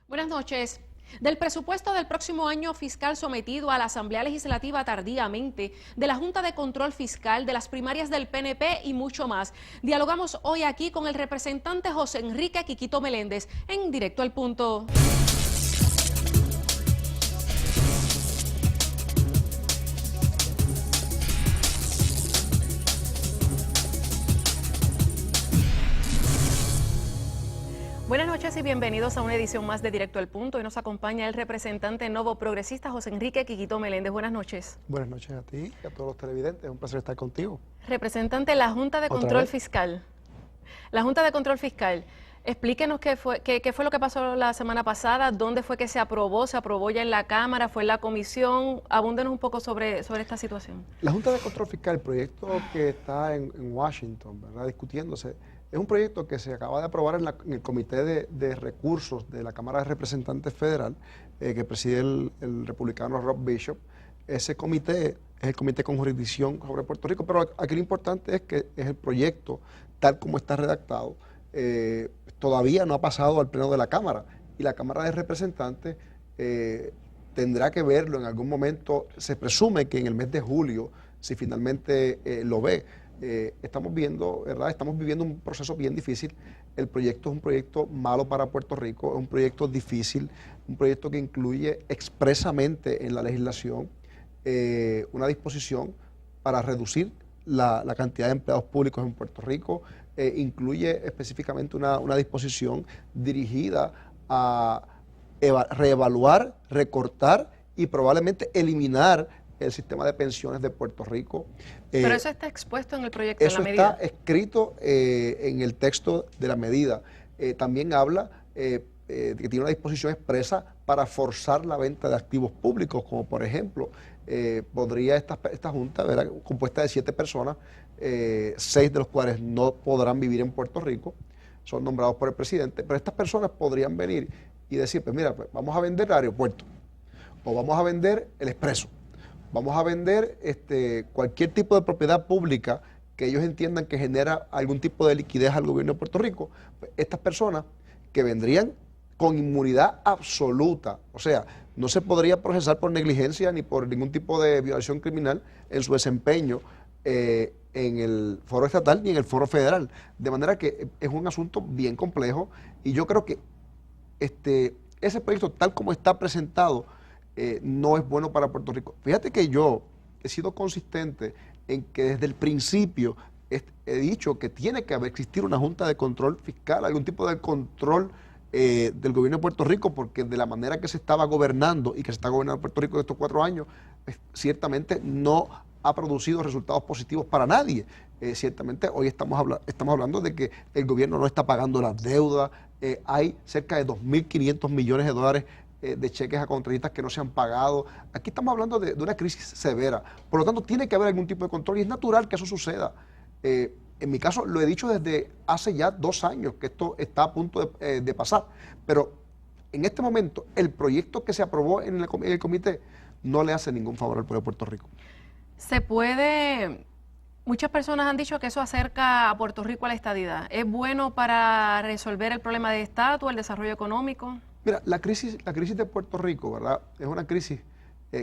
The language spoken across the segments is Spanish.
Buenas noches. Del presupuesto del próximo año fiscal sometido a la Asamblea Legislativa tardíamente, de la Junta de Control Fiscal, de las primarias del PNP y mucho más. Dialogamos hoy aquí con el representante José Enrique Quiquito Meléndez, en Directo al Punto. Buenas noches y bienvenidos a una edición más de Directo al Punto. Hoy nos acompaña el representante nuevo progresista José Enrique Quiquito Meléndez. Buenas noches. Buenas noches a ti y a todos los televidentes. Es un placer estar contigo. Representante, la Junta de Control Fiscal. La Junta de Control Fiscal, explíquenos qué fue lo que pasó la semana pasada, dónde fue que se aprobó ya en la Cámara, fue en la comisión. Abúndenos un poco sobre esta situación. La Junta de Control Fiscal, el proyecto que está en Washington, ¿verdad?, discutiéndose, es un proyecto que se acaba de aprobar en el Comité de Recursos de la Cámara de Representantes Federal, que preside el republicano Rob Bishop. Ese comité es el comité con jurisdicción sobre Puerto Rico, pero aquí lo importante es que es el proyecto, tal como está redactado, todavía no ha pasado al pleno de la Cámara, y la Cámara de Representantes tendrá que verlo en algún momento. Se presume que en el mes de julio, si finalmente lo ve. Estamos viendo, ¿verdad? Estamos viviendo un proceso bien difícil. El proyecto es un proyecto malo para Puerto Rico, es un proyecto difícil, un proyecto que incluye expresamente en la legislación una disposición para reducir la cantidad de empleados públicos en Puerto Rico. Incluye específicamente una disposición dirigida a reevaluar, recortar y probablemente eliminar el sistema de pensiones de Puerto Rico. Pero eso está expuesto en el proyecto, eso en la medida. está escrito en el texto de la medida. También habla de que tiene una disposición expresa para forzar la venta de activos públicos, como por ejemplo, podría esta Junta, ¿verdad?, compuesta de 7 personas, 6 de los cuales no podrán vivir en Puerto Rico, son nombrados por el presidente, pero estas personas podrían venir y decir, pues mira, pues vamos a vender el aeropuerto, o vamos a vender el expreso, vamos a vender cualquier tipo de propiedad pública que ellos entiendan que genera algún tipo de liquidez al gobierno de Puerto Rico. Pues estas personas que vendrían con inmunidad absoluta, o sea, no se podría procesar por negligencia ni por ningún tipo de violación criminal en su desempeño en el foro estatal ni en el foro federal. De manera que es un asunto bien complejo, y yo creo que ese proyecto, tal como está presentado, no es bueno para Puerto Rico. Fíjate que yo he sido consistente en que desde el principio he dicho que tiene que existir una Junta de Control Fiscal, algún tipo de control del gobierno de Puerto Rico, porque de la manera que se estaba gobernando y que se está gobernando Puerto Rico en estos 4 años, ciertamente no ha producido resultados positivos para nadie. Ciertamente hoy estamos hablando de que el gobierno no está pagando las deudas, hay cerca de 2.500 millones de dólares de cheques a contratistas que no se han pagado. Aquí estamos hablando de una crisis severa. Por lo tanto, tiene que haber algún tipo de control, y es natural que eso suceda. En mi caso, lo he dicho desde hace ya 2 años, que esto está a punto de pasar. Pero en este momento, el proyecto que se aprobó en el comité no le hace ningún favor al pueblo de Puerto Rico. Muchas personas han dicho que eso acerca a Puerto Rico a la estadidad. ¿Es bueno para resolver el problema de estatus, el desarrollo económico? Mira, la crisis de Puerto Rico, ¿verdad?, es una crisis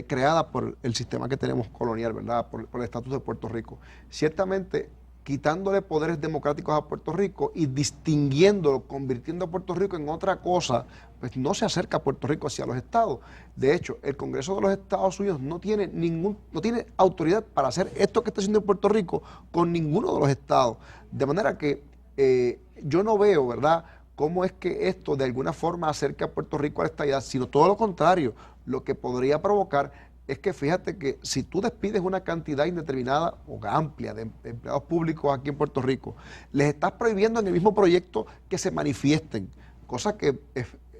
creada por el sistema que tenemos colonial, ¿verdad?, por el estatus de Puerto Rico. Ciertamente, quitándole poderes democráticos a Puerto Rico y distinguiéndolo, convirtiendo a Puerto Rico en otra cosa, pues no se acerca a Puerto Rico hacia los estados. De hecho, el Congreso de los Estados Unidos no tiene autoridad para hacer esto que está haciendo Puerto Rico con ninguno de los estados. De manera que yo no veo, ¿verdad?, cómo es que esto de alguna forma acerca a Puerto Rico a la estadidad, sino todo lo contrario. Lo que podría provocar es que, fíjate que si tú despides una cantidad indeterminada o amplia de empleados públicos aquí en Puerto Rico, les estás prohibiendo en el mismo proyecto que se manifiesten, cosa que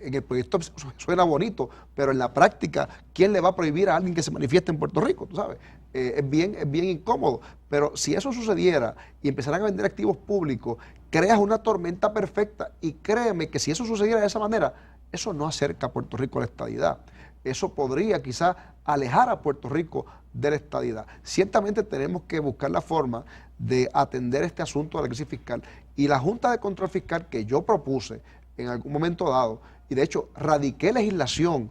en el proyecto suena bonito, pero en la práctica, ¿quién le va a prohibir a alguien que se manifieste en Puerto Rico? Tú sabes, es bien incómodo. Pero si eso sucediera y empezaran a vender activos públicos, creas una tormenta perfecta, y créeme que si eso sucediera de esa manera, eso no acerca a Puerto Rico a la estadidad. Eso podría quizás alejar a Puerto Rico de la estadidad. Ciertamente tenemos que buscar la forma de atender este asunto de la crisis fiscal, y la Junta de Control Fiscal que yo propuse en algún momento dado, y de hecho radiqué legislación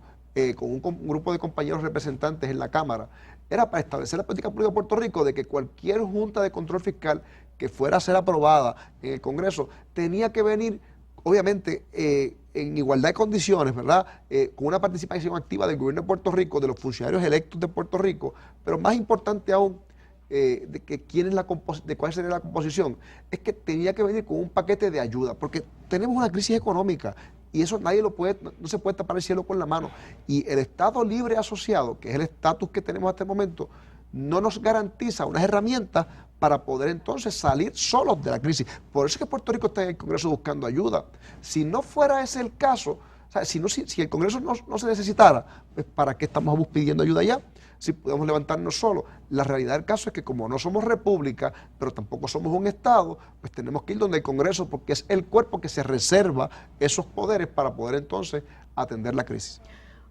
con un grupo de compañeros representantes en la Cámara, era para establecer la política pública de Puerto Rico de que cualquier junta de control fiscal que fuera a ser aprobada en el Congreso tenía que venir, obviamente, en igualdad de condiciones, ¿verdad? Con una participación activa del gobierno de Puerto Rico, de los funcionarios electos de Puerto Rico, pero más importante aún, de que de cuál sería la composición, es que tenía que venir con un paquete de ayuda, porque tenemos una crisis económica y eso no se puede tapar el cielo con la mano. Y el Estado libre asociado, que es el estatus que tenemos hasta el momento, no nos garantiza unas herramientas para poder entonces salir solos de la crisis. Por eso es que Puerto Rico está en el Congreso buscando ayuda. Si no fuera ese el caso, o sea, si el Congreso no se necesitara, pues ¿para qué estamos pidiendo ayuda allá? Si podemos levantarnos solos. La realidad del caso es que como no somos república, pero tampoco somos un Estado, pues tenemos que ir donde el Congreso, porque es el cuerpo que se reserva esos poderes para poder entonces atender la crisis.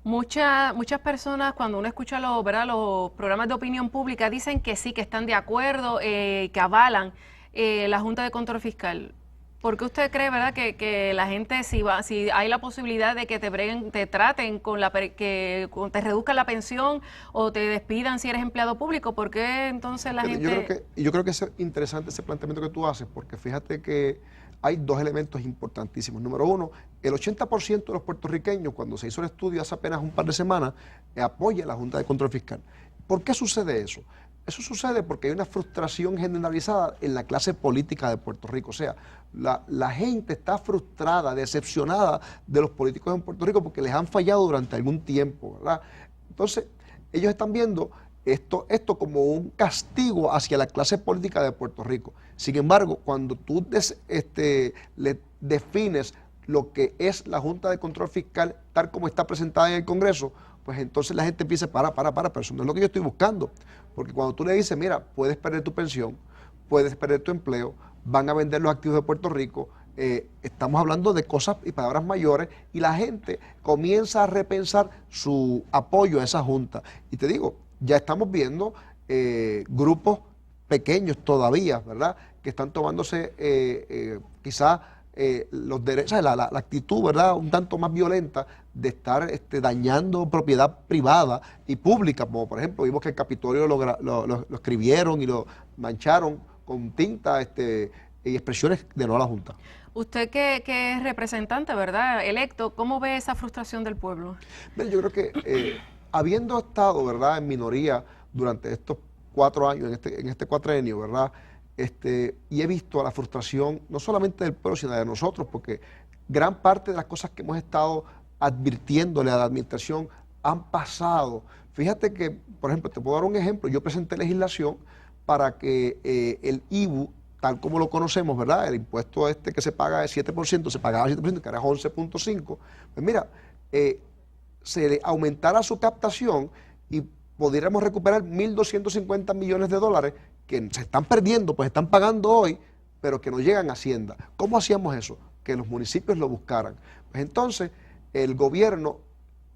Muchas personas, cuando uno escucha los programas de opinión pública, dicen que sí, que están de acuerdo, que avalan la Junta de Control Fiscal. ¿Por qué usted cree, verdad, que la gente, si hay la posibilidad de que te traten que te reduzcan la pensión o te despidan si eres empleado público, por qué entonces la gente...? Yo creo que es interesante ese planteamiento que tú haces, porque fíjate que hay dos elementos importantísimos. Número uno, el 80% de los puertorriqueños, cuando se hizo el estudio hace apenas un par de semanas, apoya la Junta de Control Fiscal. ¿Por qué sucede eso? Eso sucede porque hay una frustración generalizada en la clase política de Puerto Rico. O sea, la gente está frustrada, decepcionada de los políticos en Puerto Rico porque les han fallado durante algún tiempo, ¿verdad? Entonces, ellos están viendo esto como un castigo hacia la clase política de Puerto Rico. Sin embargo, cuando tú le defines lo que es la Junta de Control Fiscal tal como está presentada en el Congreso, pues entonces la gente empieza, pero eso no es lo que yo estoy buscando. Porque cuando tú le dices, mira, puedes perder tu pensión, puedes perder tu empleo, van a vender los activos de Puerto Rico, estamos hablando de cosas y palabras mayores, y la gente comienza a repensar su apoyo a esa Junta. Y te digo, ya estamos viendo grupos pequeños todavía, ¿verdad?, que están tomándose quizás los derechos, la actitud, ¿verdad?, un tanto más violenta de estar dañando propiedad privada y pública, como por ejemplo vimos que el Capitolio lo escribieron y lo mancharon con tinta y expresiones de no a la Junta. Usted que es representante, ¿verdad?, electo, ¿cómo ve esa frustración del pueblo? Bueno, yo creo que habiendo estado, ¿verdad?, en minoría durante estos 4 años, en este cuatrenio, ¿verdad?, y he visto la frustración no solamente del pueblo, sino de nosotros, porque gran parte de las cosas que hemos estado advirtiéndole a la administración han pasado. Fíjate que, por ejemplo, te puedo dar un ejemplo, yo presenté legislación para que el IBU, tal como lo conocemos, ¿verdad?, el impuesto que se paga de 7%, se pagaba 7%, que ahora es 11.5%, pues mira, se le aumentara su captación y pudiéramos recuperar 1.250 millones de dólares que se están perdiendo, pues están pagando hoy, pero que no llegan a Hacienda. ¿Cómo hacíamos eso? Que los municipios lo buscaran. Pues entonces, el gobierno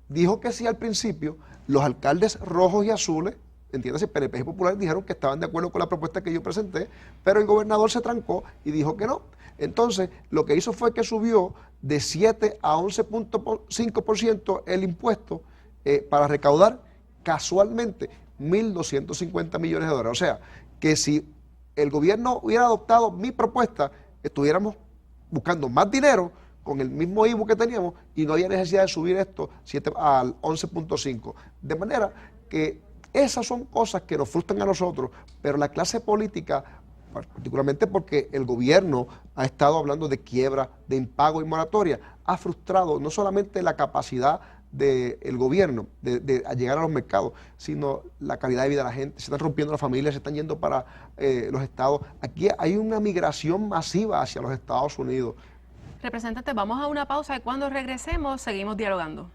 dijo que sí al principio, los alcaldes rojos y azules, entiéndase, PNP y Popular, dijeron que estaban de acuerdo con la propuesta que yo presenté, pero el gobernador se trancó y dijo que no. Entonces, lo que hizo fue que subió de 7 a 11.5% el impuesto para recaudar casualmente 1.250 millones de dólares. O sea, que si el gobierno hubiera adoptado mi propuesta, estuviéramos buscando más dinero con el mismo IVU que teníamos y no había necesidad de subir esto al 11.5. De manera que esas son cosas que nos frustran a nosotros, pero la clase política, particularmente porque el gobierno ha estado hablando de quiebra, de impago y moratoria, ha frustrado no solamente la capacidad del gobierno de llegar a los mercados, sino la calidad de vida de la gente. Se están rompiendo las familias, se están yendo para los estados. Aquí hay una migración masiva hacia los Estados Unidos. Representante, vamos a una pausa y cuando regresemos seguimos dialogando.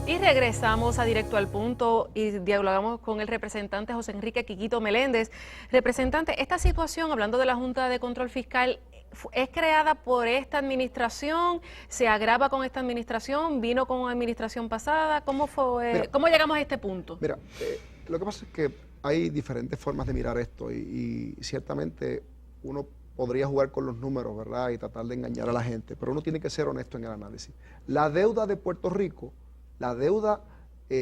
Y regresamos a Directo al Punto y dialogamos con el representante José Enrique Quiquito Meléndez. Representante, esta situación, hablando de la Junta de Control Fiscal, ¿Es creada por esta administración? ¿Se agrava con esta administración? ¿Vino con una administración pasada? ¿Cómo fue? Mira, ¿Cómo llegamos a este punto? Mira, lo que pasa es que hay diferentes formas de mirar esto y ciertamente uno podría jugar con los números, ¿verdad? Y tratar de engañar a la gente, pero uno tiene que ser honesto en el análisis. La deuda de Puerto Rico, la deuda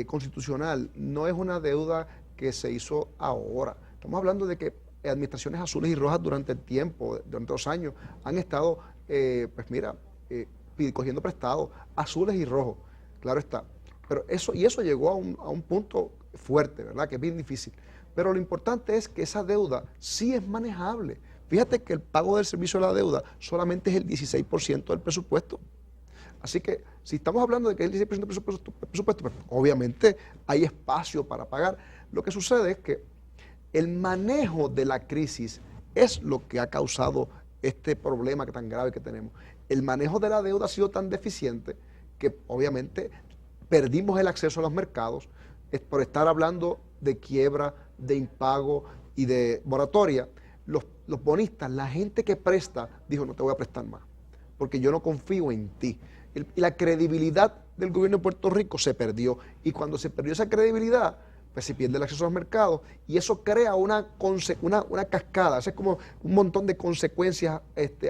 constitucional, no es una deuda que se hizo ahora. Estamos hablando de que administraciones azules y rojas durante el tiempo, durante los años, han estado, cogiendo prestado, azules y rojos, claro está. Pero eso llegó a un punto fuerte, ¿verdad? Que es bien difícil. Pero lo importante es que esa deuda sí es manejable. Fíjate que el pago del servicio de la deuda solamente es el 16% del presupuesto. Así que si estamos hablando de que es el 16% del presupuesto, pues obviamente hay espacio para pagar. Lo que sucede es que el manejo de la crisis es lo que ha causado este problema tan grave que tenemos. El manejo de la deuda ha sido tan deficiente que obviamente perdimos el acceso a los mercados por estar hablando de quiebra, de impago y de moratoria. Los bonistas, la gente que presta, dijo no te voy a prestar más, porque yo no confío en ti. Y la credibilidad del gobierno de Puerto Rico se perdió. Y cuando se perdió esa credibilidad, pues se pierde el acceso a los mercados y eso crea una cascada, es como un montón de consecuencias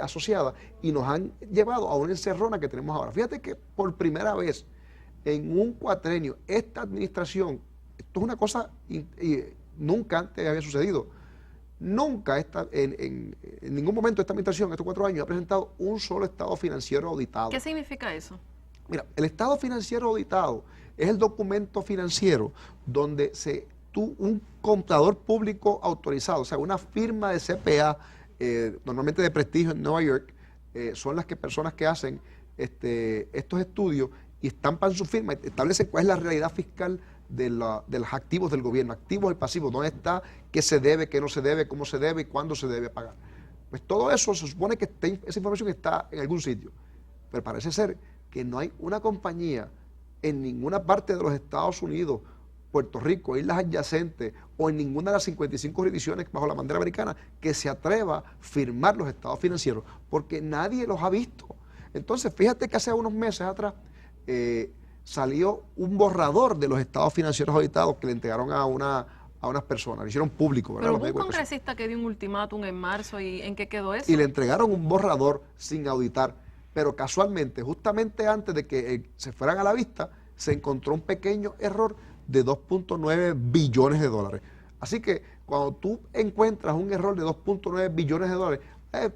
asociadas y nos han llevado a una encerrona que tenemos ahora. Fíjate que por primera vez en un cuatrenio, esta administración, esto es una cosa nunca antes había sucedido, nunca en ningún momento esta administración, estos 4 años, ha presentado un solo estado financiero auditado. ¿Qué significa eso? Mira, el estado financiero auditado es el documento financiero donde un contador público autorizado, o sea, una firma de CPA, normalmente de prestigio en Nueva York, son las personas que hacen estos estudios y estampan su firma, establecen cuál es la realidad fiscal de los activos del gobierno, activos y pasivos, dónde está, qué se debe, qué no se debe, cómo se debe y cuándo se debe pagar. Pues todo eso se supone que esa información está en algún sitio, pero parece ser que no hay una compañía en ninguna parte de los Estados Unidos, Puerto Rico, islas adyacentes o en ninguna de las 55 jurisdicciones bajo la bandera americana que se atreva a firmar los estados financieros, porque nadie los ha visto. Entonces, fíjate que hace unos meses atrás salió un borrador de los estados financieros auditados que le entregaron a unas personas, lo hicieron público, ¿verdad? Pero hubo un congresista que dio un ultimátum en marzo, ¿y en qué quedó eso? Y le entregaron un borrador sin auditar, pero casualmente, justamente antes de que se fueran a la vista, se encontró un pequeño error de 2.9 billones de dólares. Así que cuando tú encuentras un error de 2.9 billones de dólares,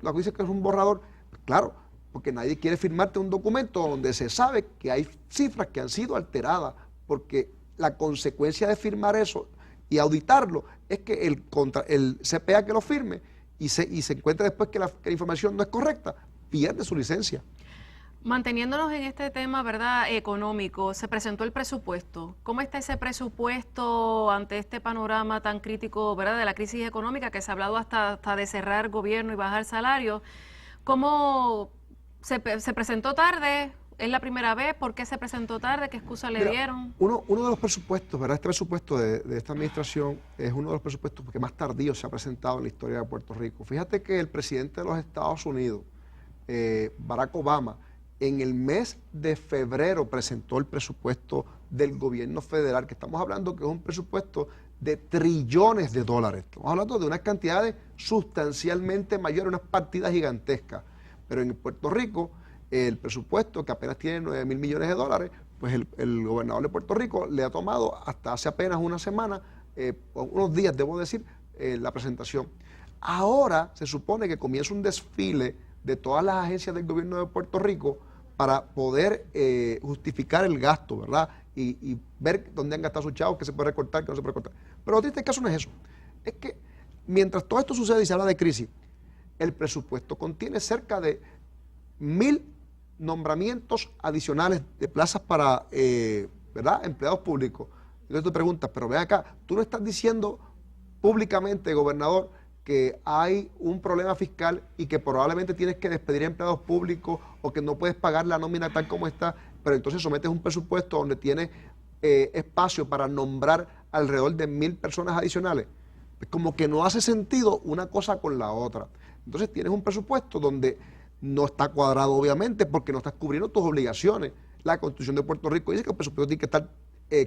lo que dice que es un borrador, claro, porque nadie quiere firmarte un documento donde se sabe que hay cifras que han sido alteradas, porque la consecuencia de firmar eso y auditarlo es que el CPA que lo firme y se encuentra después que la información no es correcta, pierde su licencia. Manteniéndonos en este tema, ¿verdad?, económico, se presentó el presupuesto. ¿Cómo está ese presupuesto ante este panorama tan crítico, ¿verdad?, de la crisis económica, que se ha hablado hasta de cerrar gobierno y bajar salarios? ¿Cómo se presentó tarde? ¿Es la primera vez? ¿Por qué se presentó tarde? ¿Qué excusa le dieron? Uno de los presupuestos, ¿verdad? Este presupuesto de esta administración es uno de los presupuestos que más tardío se ha presentado en la historia de Puerto Rico. Fíjate que el presidente de los Estados Unidos, Barack Obama, en el mes de febrero presentó el presupuesto del gobierno federal, que estamos hablando que es un presupuesto de trillones de dólares. Estamos hablando de unas cantidades sustancialmente mayores, unas partidas gigantescas. Pero en Puerto Rico, el presupuesto, que apenas tiene 9,000 millones de dólares, pues el gobernador de Puerto Rico le ha tomado hasta hace apenas una semana, unos días, debo decir, la presentación. Ahora se supone que comienza un desfile de todas las agencias del gobierno de Puerto Rico para poder justificar el gasto, ¿verdad? Y ver dónde han gastado sus chavos, qué se puede recortar, qué no se puede recortar. Pero en este caso no es eso. Es que mientras todo esto sucede y se habla de crisis, el presupuesto contiene cerca de 1,000 nombramientos adicionales de plazas para, ¿verdad?, empleados públicos. Entonces tú te preguntas, pero ven acá, tú no estás diciendo públicamente, gobernador, que hay un problema fiscal y que probablemente tienes que despedir a empleados públicos o que no puedes pagar la nómina tal como está, pero entonces sometes un presupuesto donde tienes espacio para nombrar alrededor de 1,000 personas adicionales. Como que no hace sentido una cosa con la otra. Entonces tienes un presupuesto donde no está cuadrado, obviamente, porque no estás cubriendo tus obligaciones. La Constitución de Puerto Rico dice que el presupuesto tiene que estar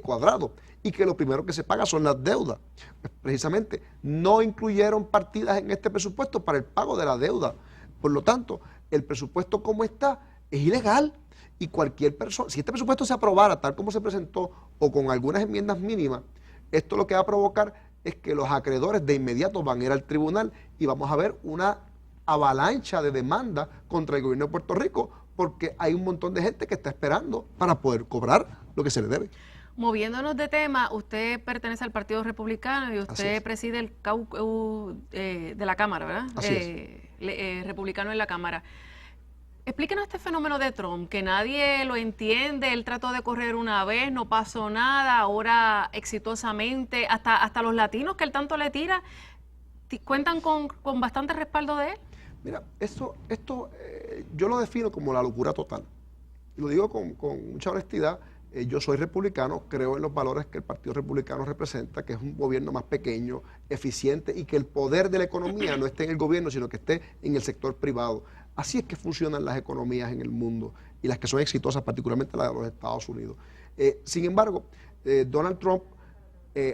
cuadrado y que lo primero que se paga son las deudas. Pues, precisamente no incluyeron partidas en este presupuesto para el pago de la deuda. Por lo tanto, el presupuesto como está es ilegal y cualquier persona, si este presupuesto se aprobara tal como se presentó o con algunas enmiendas mínimas, esto lo que va a provocar es que los acreedores de inmediato van a ir al tribunal y vamos a ver una avalancha de demanda contra el gobierno de Puerto Rico porque hay un montón de gente que está esperando para poder cobrar lo que se le debe. Moviéndonos de tema, usted pertenece al Partido Republicano y usted preside el caucus de la Cámara, ¿verdad? Así es. Republicano en la Cámara. Explíquenos este fenómeno de Trump, que nadie lo entiende, él trató de correr una vez, no pasó nada, ahora exitosamente, hasta los latinos que él tanto le tira, cuentan con bastante respaldo de él. Mira, esto yo lo defino como la locura total. Y lo digo con mucha honestidad. Yo soy republicano, creo en los valores que el Partido Republicano representa, que es un gobierno más pequeño, eficiente y que el poder de la economía no esté en el gobierno, sino que esté en el sector privado. Así es que funcionan las economías en el mundo y las que son exitosas, particularmente las de los Estados Unidos. Sin embargo, Donald Trump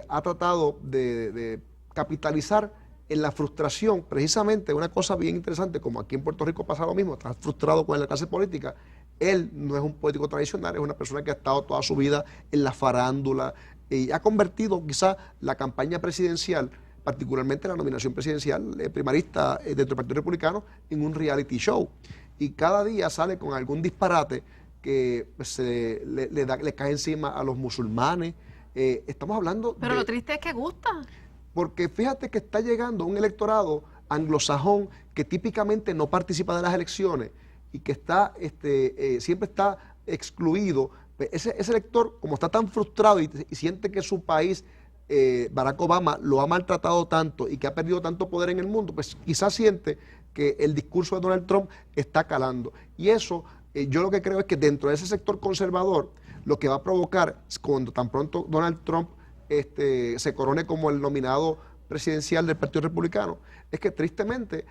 ha tratado de capitalizar en la frustración, precisamente una cosa bien interesante, como aquí en Puerto Rico pasa lo mismo, está frustrado con la clase política. Él no es un político tradicional, es una persona que ha estado toda su vida en la farándula y ha convertido quizá la campaña presidencial, particularmente la nominación presidencial primarista dentro del Partido Republicano, en un reality show. Y cada día sale con algún disparate que le cae encima a los musulmanes. Estamos hablando Pero lo triste es que gusta. Porque fíjate que está llegando un electorado anglosajón que típicamente no participa de las elecciones y que está siempre está excluido. Ese elector, como está tan frustrado y siente que su país, Barack Obama, lo ha maltratado tanto y que ha perdido tanto poder en el mundo, pues quizás siente que el discurso de Donald Trump está calando. Y eso, yo lo que creo es que dentro de ese sector conservador, lo que va a provocar, cuando tan pronto Donald Trump se corone como el nominado presidencial del Partido Republicano, es que tristemente,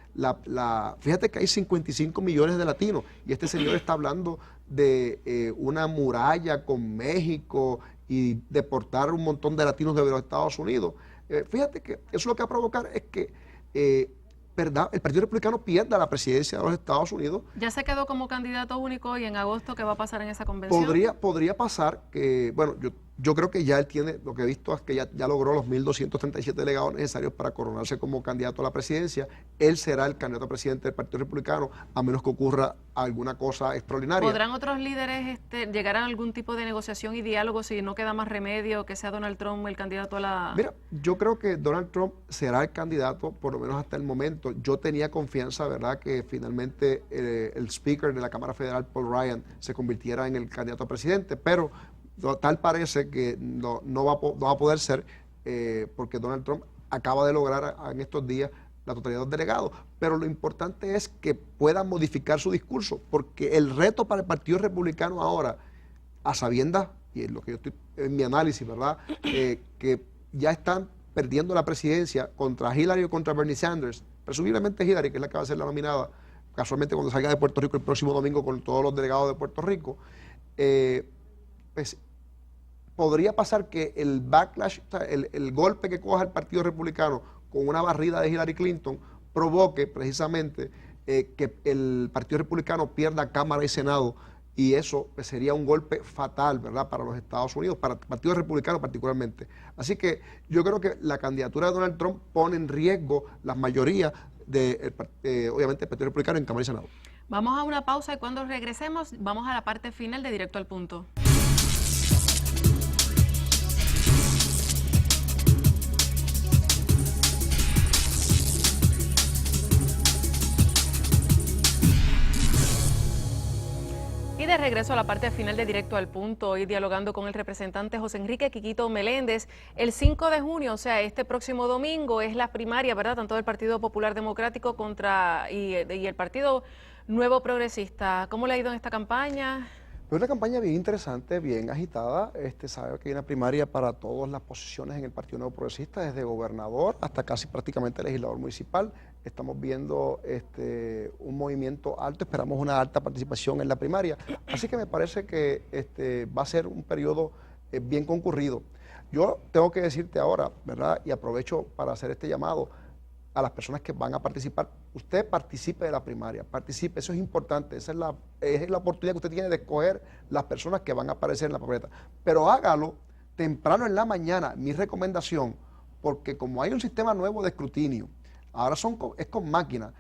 fíjate que hay 55 millones de latinos y este señor está hablando de una muralla con México y deportar un montón de latinos de los Estados Unidos. Fíjate que eso lo que va a provocar es que ¿verdad? El Partido Republicano pierda la presidencia de los Estados Unidos. Ya se quedó como candidato único y en agosto, ¿qué va a pasar en esa convención? Podría pasar que, bueno, yo creo que ya él tiene, lo que he visto es que ya logró los 1.237 delegados necesarios para coronarse como candidato a la presidencia. Él será el candidato a presidente del Partido Republicano, a menos que ocurra alguna cosa extraordinaria. ¿Podrán otros líderes llegar a algún tipo de negociación y diálogo si no queda más remedio que sea Donald Trump el candidato a la...? Mira, yo creo que Donald Trump será el candidato, por lo menos hasta el momento. Yo tenía confianza, ¿verdad?, que finalmente el Speaker de la Cámara Federal, Paul Ryan, se convirtiera en el candidato a presidente, pero tal parece que no va a poder ser porque Donald Trump acaba de lograr en estos días la totalidad de los delegados. Pero lo importante es que puedan modificar su discurso, porque el reto para el Partido Republicano ahora, a sabiendas, y es lo que yo estoy en mi análisis, ¿verdad?, que ya están perdiendo la presidencia contra Hillary o contra Bernie Sanders, presumiblemente Hillary, que es la que va a ser la nominada, casualmente cuando salga de Puerto Rico el próximo domingo con todos los delegados de Puerto Rico, pues podría pasar que el backlash, o sea, el golpe que coja el Partido Republicano con una barrida de Hillary Clinton provoque precisamente que el Partido Republicano pierda Cámara y Senado, y eso pues, sería un golpe fatal, ¿verdad?, para los Estados Unidos, para el Partido Republicano particularmente. Así que yo creo que la candidatura de Donald Trump pone en riesgo la mayoría de, obviamente, el Partido Republicano en Cámara y Senado. Vamos a una pausa y cuando regresemos vamos a la parte final de Directo al Punto. Y de regreso a la parte final de Directo al Punto, hoy dialogando con el representante José Enrique Quiquito Meléndez. El 5 de junio, o sea, este próximo domingo, es la primaria, ¿verdad?, tanto del Partido Popular Democrático y el Partido Nuevo Progresista. ¿Cómo le ha ido en esta campaña? Es una campaña bien interesante, bien agitada. Sabe que hay una primaria para todas las posiciones en el Partido Nuevo Progresista, desde gobernador hasta casi prácticamente legislador municipal. estamos viendo un movimiento alto, esperamos una alta participación en la primaria. Así que me parece que va a ser un periodo bien concurrido. Yo tengo que decirte ahora, ¿verdad? Y aprovecho para hacer este llamado a las personas que van a participar. Usted participe de la primaria, participe, eso es importante, esa es la oportunidad que usted tiene de escoger las personas que van a aparecer en la papeleta. Pero hágalo temprano en la mañana, mi recomendación, porque como hay un sistema nuevo de escrutinio, ahora es con máquina,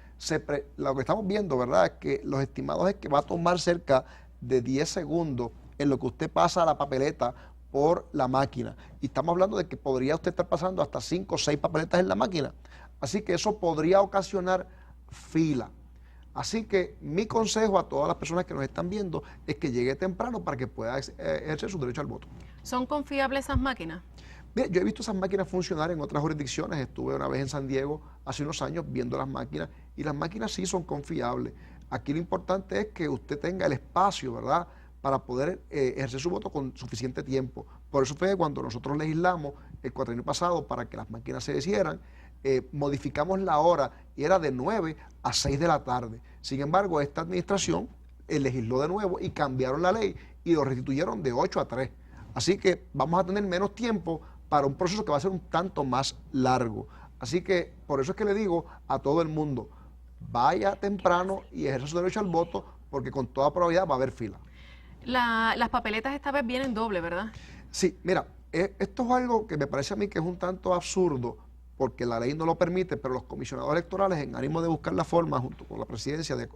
lo que estamos viendo, ¿verdad?, es que los estimados es que va a tomar cerca de 10 segundos en lo que usted pasa a la papeleta por la máquina. Y estamos hablando de que podría usted estar pasando hasta 5 o 6 papeletas en la máquina. Así que eso podría ocasionar fila. Así que mi consejo a todas las personas que nos están viendo es que llegue temprano para que pueda ejercer su derecho al voto. ¿Son confiables esas máquinas? Mira, yo he visto esas máquinas funcionar en otras jurisdicciones. Estuve una vez en San Diego hace unos años viendo las máquinas y las máquinas sí son confiables. Aquí lo importante es que usted tenga el espacio, ¿verdad?, para poder ejercer su voto con suficiente tiempo. Por eso fue que cuando nosotros legislamos el cuatrienio pasado para que las máquinas se hicieran, modificamos la hora y era de 9 a 6 de la tarde. Sin embargo, esta administración legisló de nuevo y cambiaron la ley y lo restituyeron de 8 a 3. Así que vamos a tener menos tiempo para un proceso que va a ser un tanto más largo. Así que por eso es que le digo a todo el mundo, vaya temprano y ejerza su derecho al voto, porque con toda probabilidad va a haber fila. Las papeletas esta vez vienen doble, ¿verdad? Sí, mira, esto es algo que me parece a mí que es un tanto absurdo, porque la ley no lo permite, pero los comisionados electorales, en ánimo de buscar la forma, junto con la presidencia, de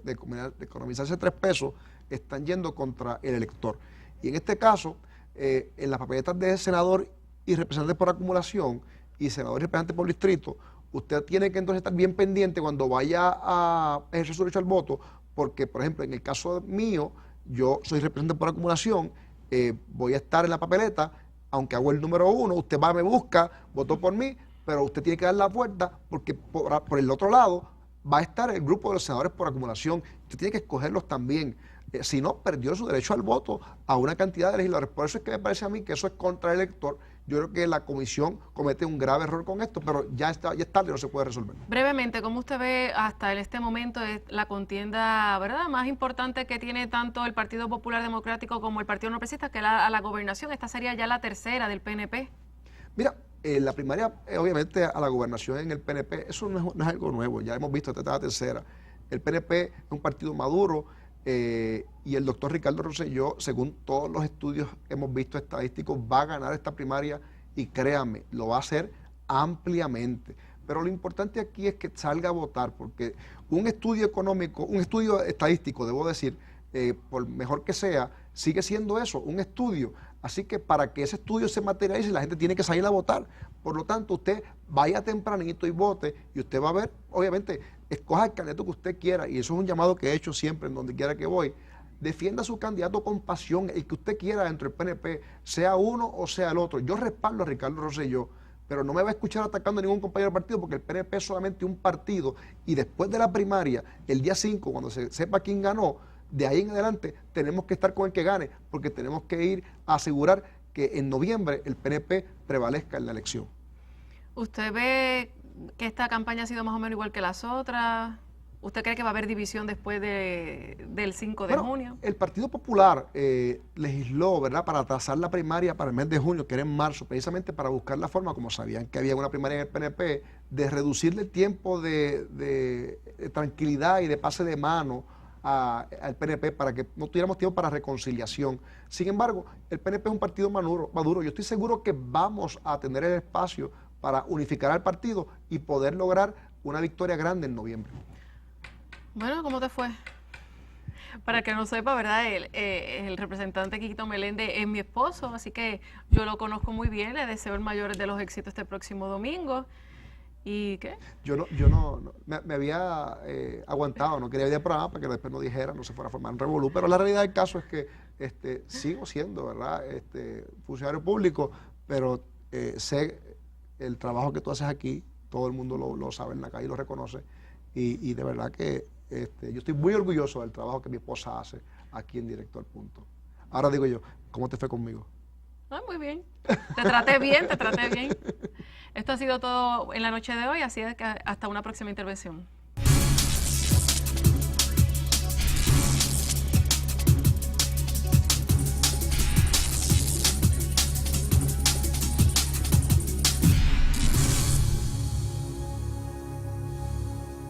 economizarse 3 pesos, están yendo contra el elector. Y en este caso, en las papeletas de senador y representante por acumulación, y senador y representante por distrito, usted tiene que entonces estar bien pendiente cuando vaya a ejercer su derecho al voto, porque, por ejemplo, en el caso mío, yo soy representante por acumulación, voy a estar en la papeleta, aunque hago el número 1, usted va, me busca, votó por mí, pero usted tiene que dar la vuelta porque por el otro lado va a estar el grupo de los senadores por acumulación. Usted tiene que escogerlos también. Si no, perdió su derecho al voto a una cantidad de legisladores. Por eso es que me parece a mí que eso es contra el elector. Yo creo que la comisión comete un grave error con esto, pero ya es tarde y no se puede resolver. Brevemente, ¿cómo usted ve hasta este momento la contienda, ¿verdad?, más importante que tiene tanto el Partido Popular Democrático como el Partido No Progresista, que a la gobernación? Esta sería ya la tercera del PNP. Mira, la primaria, obviamente, a la gobernación en el PNP, eso no es algo nuevo, ya hemos visto, esta es la tercera. El PNP es un partido maduro y el doctor Ricardo Rosselló, según todos los estudios que hemos visto estadísticos, va a ganar esta primaria y créanme, lo va a hacer ampliamente. Pero lo importante aquí es que salga a votar, porque un estudio económico, un estudio estadístico, debo decir, por mejor que sea, sigue siendo eso, un estudio. Así que para que ese estudio se materialice, la gente tiene que salir a votar. Por lo tanto, usted vaya tempranito y vote, y usted va a ver, obviamente, escoja el candidato que usted quiera, y eso es un llamado que he hecho siempre en donde quiera que voy. Defienda a su candidato con pasión, el que usted quiera dentro del PNP, sea uno o sea el otro. Yo respaldo a Ricardo Rosselló, pero no me va a escuchar atacando a ningún compañero del partido, porque el PNP es solamente un partido, y después de la primaria, el día 5, cuando se sepa quién ganó, de ahí en adelante tenemos que estar con el que gane, porque tenemos que ir a asegurar que en noviembre el PNP prevalezca en la elección. ¿Usted ve que esta campaña ha sido más o menos igual que las otras? ¿Usted cree que va a haber división después del 5 de junio? El Partido Popular legisló, ¿verdad?, para trazar la primaria para el mes de junio, que era en marzo, precisamente para buscar la forma, como sabían que había una primaria en el PNP, de reducirle el tiempo de tranquilidad y de pase de mano al PNP para que no tuviéramos tiempo para reconciliación. Sin embargo, el PNP es un partido maduro. Yo estoy seguro que vamos a tener el espacio para unificar al partido y poder lograr una victoria grande en noviembre. Bueno, ¿cómo te fue? Para el que no sepa, ¿verdad? El representante Quiquito Meléndez es mi esposo, así que yo lo conozco muy bien, le deseo el mayor de los éxitos este próximo domingo. ¿Y qué? Yo me había aguantado, no quería ir al programa para que después no dijera, no se fuera a formar un revolú, pero la realidad del caso es que sigo siendo, ¿verdad?, funcionario público, pero sé el trabajo que tú haces aquí, todo el mundo lo sabe en la calle y lo reconoce, y de verdad que yo estoy muy orgulloso del trabajo que mi esposa hace aquí en Directo al Punto. Ahora digo yo, ¿cómo te fue conmigo? Ah, muy bien. Te traté bien, te traté bien. Esto ha sido todo en la noche de hoy, así que hasta una próxima intervención.